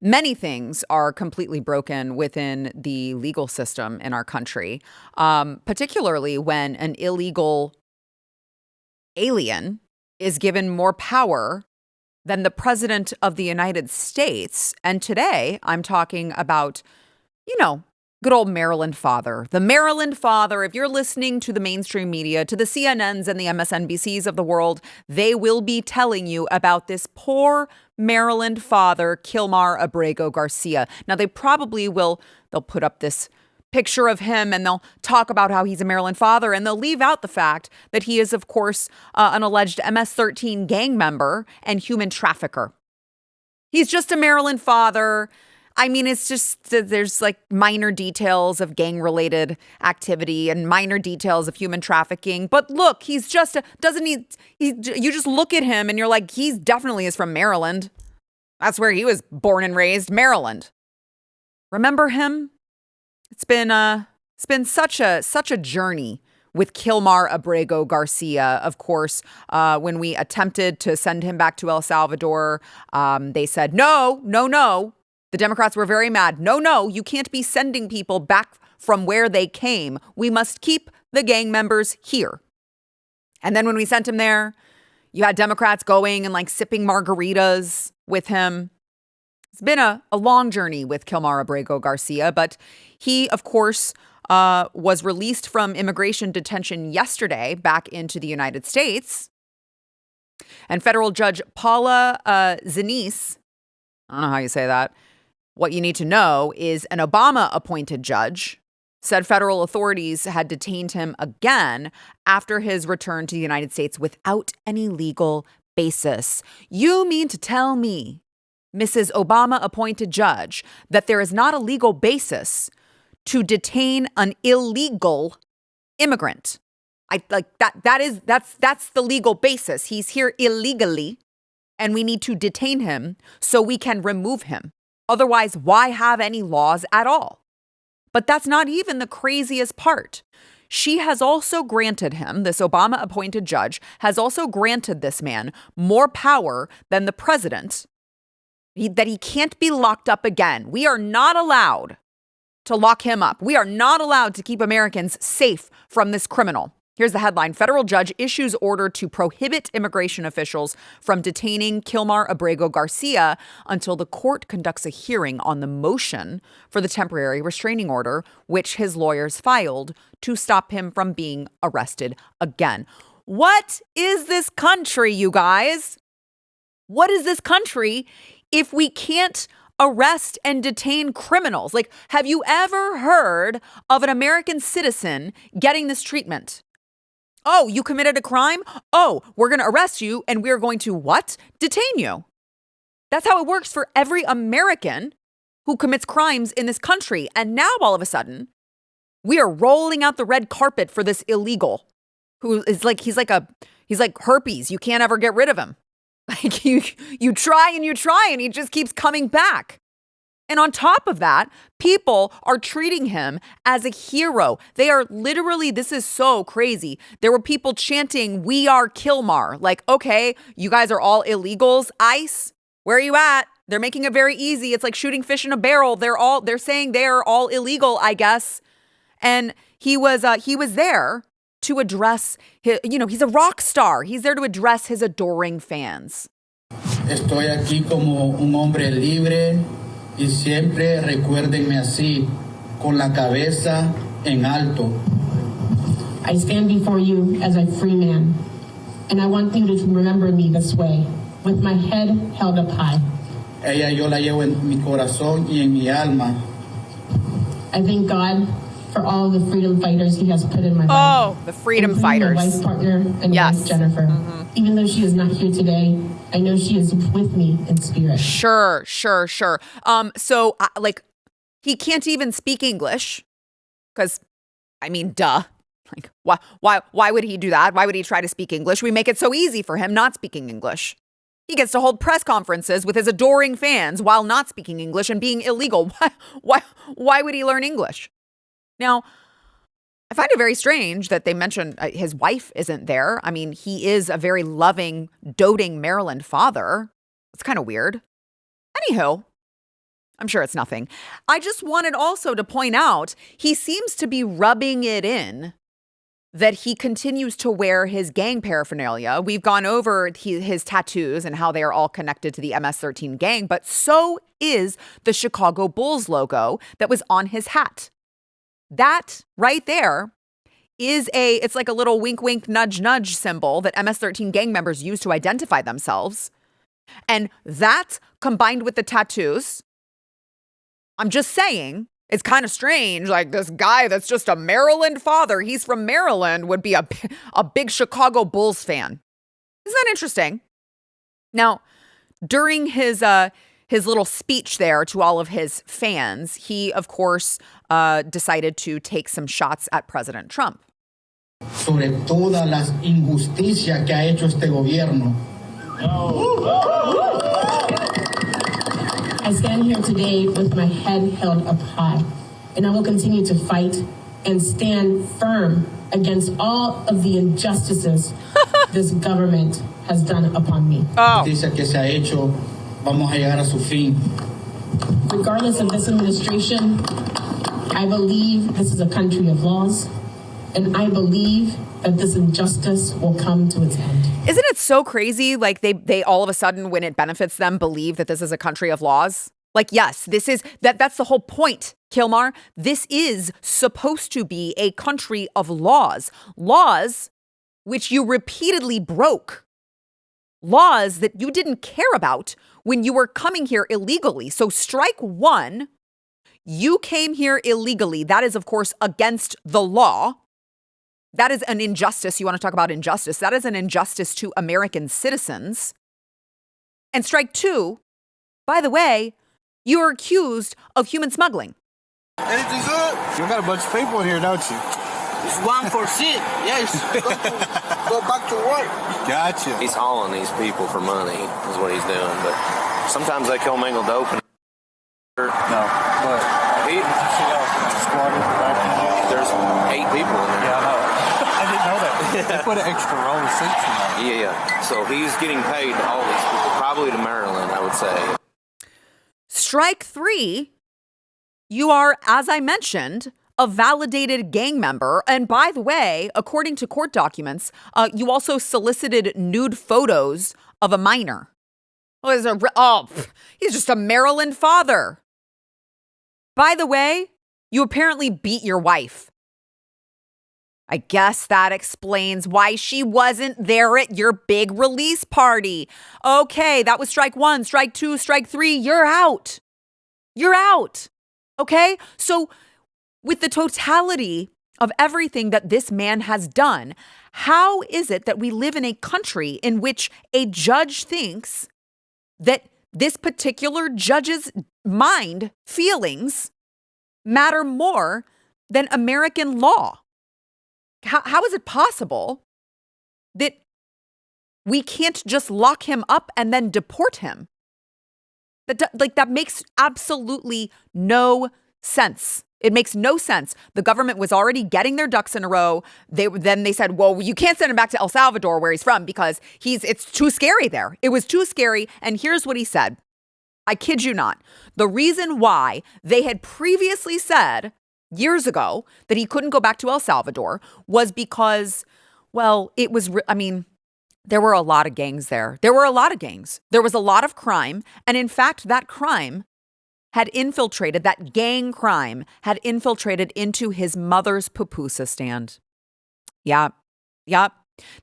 Many things are completely broken within the legal system in our country, particularly when an illegal alien is given more power than the president of the United States. And today I'm talking about, good old Maryland father. The Maryland father, if you're listening to the mainstream media, to the CNNs and the MSNBCs of the world, they will be telling you about this poor Maryland father, Kilmar Abrego Garcia. Now, they'll put up this picture of him and they'll talk about how he's a Maryland father, and they'll leave out the fact that he is, of course, an alleged MS-13 gang member and human trafficker. He's just a Maryland father. I mean, it's just, there's like minor details of gang-related activity and minor details of human trafficking. But look, he's just, you just look at him and you're like, he's definitely is from Maryland. That's where he was born and raised, Maryland. Remember him? It's been such a journey with Kilmar Abrego Garcia. Of course, when we attempted to send him back to El Salvador, they said, no. The Democrats were very mad. No, you can't be sending people back from where they came. We must keep the gang members here. And then when we sent him there, you had Democrats going and like sipping margaritas with him. It's been a long journey with Kilmar Abrego Garcia, but he, of course, was released from immigration detention yesterday back into the United States. And federal judge Paula Zinese, I don't know how you say that. What you need to know is an Obama-appointed judge said federal authorities had detained him again after his return to the United States without any legal basis. You mean to tell me, Mrs. Obama-appointed judge, that there is not a legal basis to detain an illegal immigrant? That's the legal basis. He's here illegally, and we need to detain him so we can remove him. Otherwise, why have any laws at all? But that's not even the craziest part. She has also granted him, this Obama-appointed judge, has also granted this man more power than the president, that he can't be locked up again. We are not allowed to lock him up. We are not allowed to keep Americans safe from this criminal. Here's the headline. Federal judge issues order to prohibit immigration officials from detaining Kilmar Abrego Garcia until the court conducts a hearing on the motion for the temporary restraining order, which his lawyers filed to stop him from being arrested again. What is this country, you guys? What is this country if we can't arrest and detain criminals? Like, have you ever heard of an American citizen getting this treatment? Oh, you committed a crime? Oh, we're going to arrest you and we're going to what? Detain you. That's how it works for every American who commits crimes in this country. And now all of a sudden, we are rolling out the red carpet for this illegal who is like, he's like herpes. You can't ever get rid of him. Like you try and he just keeps coming back. And on top of that, people are treating him as a hero. They are literally, this is so crazy. There were people chanting, "We are Kilmar." Like, okay, you guys are all illegals. ICE, where are you at? They're making it very easy. It's like shooting fish in a barrel. They're saying they're all illegal, I guess. And he was there to address he's a rock star. He's there to address his adoring fans. Estoy aquí como un hombre libre. Y siempre recuérdenme así, con la cabeza en alto. I stand before you as a free man, and I want you to remember me this way, with my head held up high. Ella yo la llevo en mi corazón y en mi alma. I thank God for all the freedom fighters he has put in my life. Oh, the freedom fighters. My life partner and wife, Jennifer. Mm-hmm. Even though she is not here today, I know she is with me in spirit. Sure. So he can't even speak English because, I mean, duh. Like, why would he do that? Why would he try to speak English? We make it so easy for him not speaking English. He gets to hold press conferences with his adoring fans while not speaking English and being illegal. Why would he learn English? Now, I find it very strange that they mentioned his wife isn't there. I mean, he is a very loving, doting Maryland father. It's kind of weird. Anywho, I'm sure it's nothing. I just wanted also to point out, he seems to be rubbing it in that he continues to wear his gang paraphernalia. We've gone over his tattoos and how they are all connected to the MS-13 gang, but so is the Chicago Bulls logo that was on his hat. That right there is it's like a little wink, wink, nudge, nudge symbol that MS-13 gang members use to identify themselves. And that combined with the tattoos, I'm just saying, it's kind of strange. Like this guy that's just a Maryland father, he's from Maryland, would be a big Chicago Bulls fan. Isn't that interesting? Now, during his little speech there to all of his fans, he, of course, decided to take some shots at President Trump. Sobre todas las injusticias que ha hecho este gobierno. I stand here today with my head held up high, and I will continue to fight and stand firm against all of the injustices this government has done upon me. Justicia que se ha hecho, vamos a llegar a su fin. Regardless of this administration, I believe this is a country of laws, and I believe that this injustice will come to its end. Isn't it so crazy? Like they all of a sudden, when it benefits them, believe that this is a country of laws. Like, yes, this is that's the whole point, Kilmar. This is supposed to be a country of laws. Laws which you repeatedly broke. Laws that you didn't care about when you were coming here illegally. So strike one, you came here illegally. That is, of course, against the law. That is an injustice. You want to talk about injustice? That is an injustice to American citizens. And strike two, by the way, you are accused of human smuggling. Anything good? You got a bunch of people in here, don't you? It's one for shit. Yes. Go back to work. Gotcha. He's hauling these people for money, is what he's doing. But sometimes they commingle dope. No. What? He, Squatter back in there. there's 8 people in there. Yeah, I know. I didn't know that. They put an extra row of seats in there. Yeah. So he's getting paid to haul these people, probably to Maryland, I would say. Strike three, you are, as I mentioned, a validated gang member. And by the way, according to court documents, you also solicited nude photos of a minor. He's just a Maryland father. By the way, you apparently beat your wife. I guess that explains why she wasn't there at your big release party. Okay, that was strike one, strike two, strike three. You're out. You're out. Okay? So with the totality of everything that this man has done, how is it that we live in a country in which a judge thinks that this particular judge's mind, feelings, matter more than American law? How is it possible that we can't just lock him up and then deport him? That makes absolutely no sense. It makes no sense. The government was already getting their ducks in a row. Then they said, well, you can't send him back to El Salvador where he's from because it's too scary there. It was too scary. And here's what he said. I kid you not. The reason why they had previously said years ago that he couldn't go back to El Salvador was because, well, there were a lot of gangs there. There were a lot of gangs. There was a lot of crime. And in fact, that gang crime had infiltrated into his mother's pupusa stand. Yeah.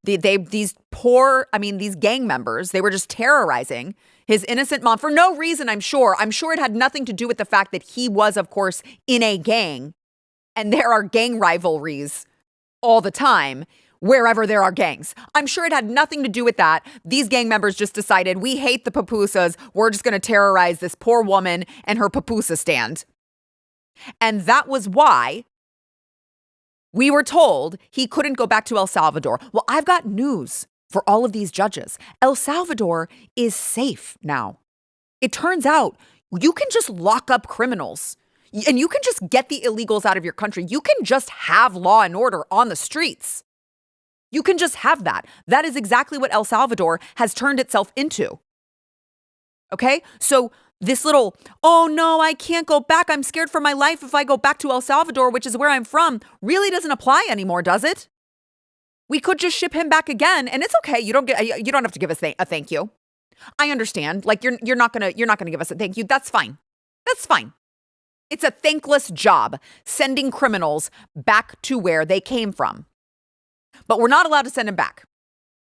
These gang members, they were just terrorizing his innocent mom for no reason, I'm sure. I'm sure it had nothing to do with the fact that he was, of course, in a gang. And there are gang rivalries all the time wherever there are gangs. I'm sure it had nothing to do with that. These gang members just decided, we hate the pupusas. We're just going to terrorize this poor woman and her pupusa stand. And that was why we were told he couldn't go back to El Salvador. Well, I've got news for all of these judges. El Salvador is safe now. It turns out you can just lock up criminals and you can just get the illegals out of your country. You can just have law and order on the streets. You can just have that. That is exactly what El Salvador has turned itself into. Okay? So This little, oh no, I can't go back. I'm scared for my life if I go back to El Salvador, which is where I'm from, really doesn't apply anymore, does it? We could just ship him back again, and it's okay. You don't have to give us a thank you. I understand. Like you're not gonna give us a thank you. That's fine. That's fine. It's a thankless job sending criminals back to where they came from. But we're not allowed to send him back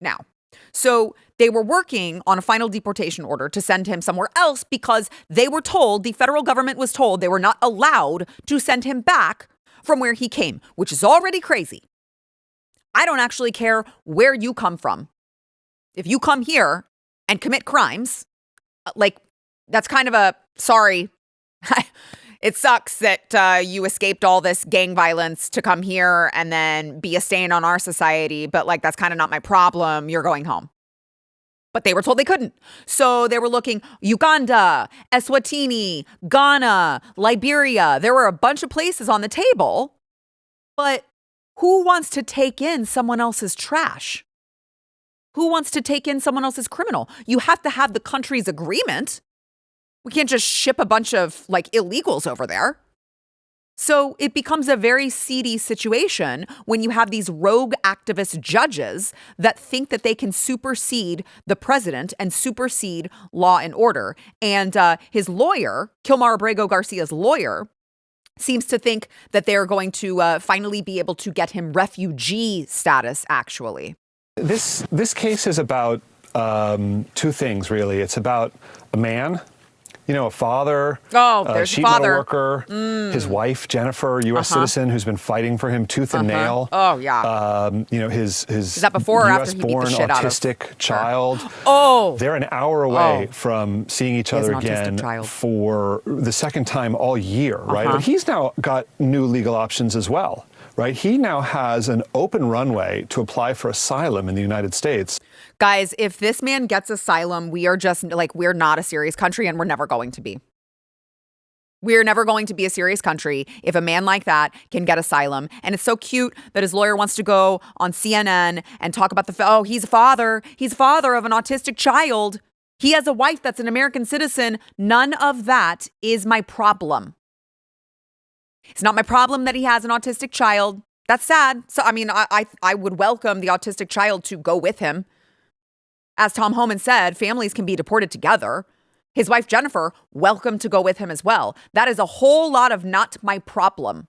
now. So they were working on a final deportation order to send him somewhere else because they were told, the federal government was told, they were not allowed to send him back from where he came, which is already crazy. I don't actually care where you come from. If you come here and commit crimes, like that's kind of a, sorry, it sucks that you escaped all this gang violence to come here and then be a stain on our society. But like, that's kind of not my problem. You're going home. But they were told they couldn't. So they were looking Uganda, Eswatini, Ghana, Liberia. There were a bunch of places on the table. But who wants to take in someone else's trash? Who wants to take in someone else's criminal? You have to have the country's agreement. We can't just ship a bunch of like illegals over there. So it becomes a very seedy situation when you have these rogue activist judges that think that they can supersede the president and supersede law and order. And his lawyer, Kilmar Abrego Garcia's lawyer, seems to think that they're going to finally be able to get him refugee status, actually. This case is about two things, really. It's about a man, a father, there's sheet a father. metal worker, his wife, Jennifer, U.S. citizen, who's been fighting for him tooth and nail. Oh, yeah. His Is that before or after he beat the shit out of autistic child. Oh. They're an hour away from seeing each other again for the second time all year, right? But he's now got new legal options as well. Right? He now has an open runway to apply for asylum in the United States. Guys, if this man gets asylum, we are just like, we're not a serious country and we're never going to be. We're never going to be a serious country if a man like that can get asylum. And it's so cute that his lawyer wants to go on CNN and talk about he's a father. He's a father of an autistic child. He has a wife that's an American citizen. None of that is my problem. It's not my problem that he has an autistic child. That's sad. So, I mean, I would welcome the autistic child to go with him. As Tom Homan said, families can be deported together. His wife, Jennifer, welcome to go with him as well. That is a whole lot of not my problem.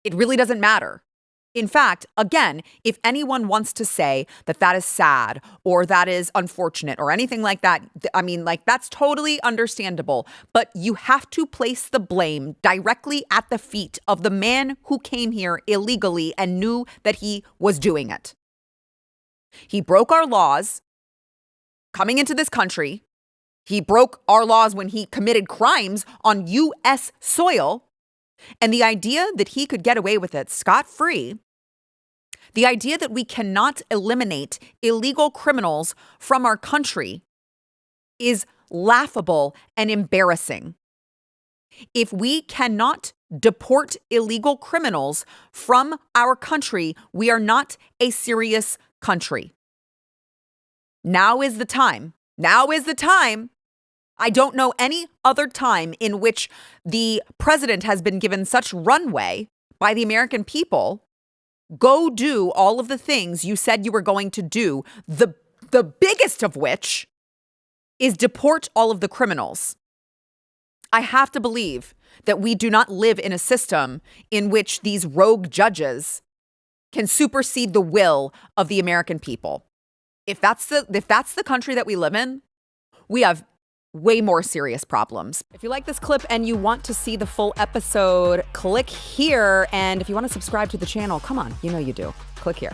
It really doesn't matter. In fact, again, if anyone wants to say that that is sad or that is unfortunate or anything like that, I mean, like, that's totally understandable. But you have to place the blame directly at the feet of the man who came here illegally and knew that he was doing it. He broke our laws coming into this country. He broke our laws when he committed crimes on U.S. soil. And the idea that he could get away with it scot-free, the idea that we cannot eliminate illegal criminals from our country is laughable and embarrassing. If we cannot deport illegal criminals from our country, we are not a serious country. Now is the time. Now is the time. I don't know any other time in which the president has been given such runway by the American people. Go do all of the things you said you were going to do, the biggest of which is deport all of the criminals. I have to believe that we do not live in a system in which these rogue judges can supersede the will of the American people. If that's the country that we live in, we have way more serious problems. If you like this clip and you want to see the full episode, click here. And if you want to subscribe to the channel, come on, you know you do. Click here.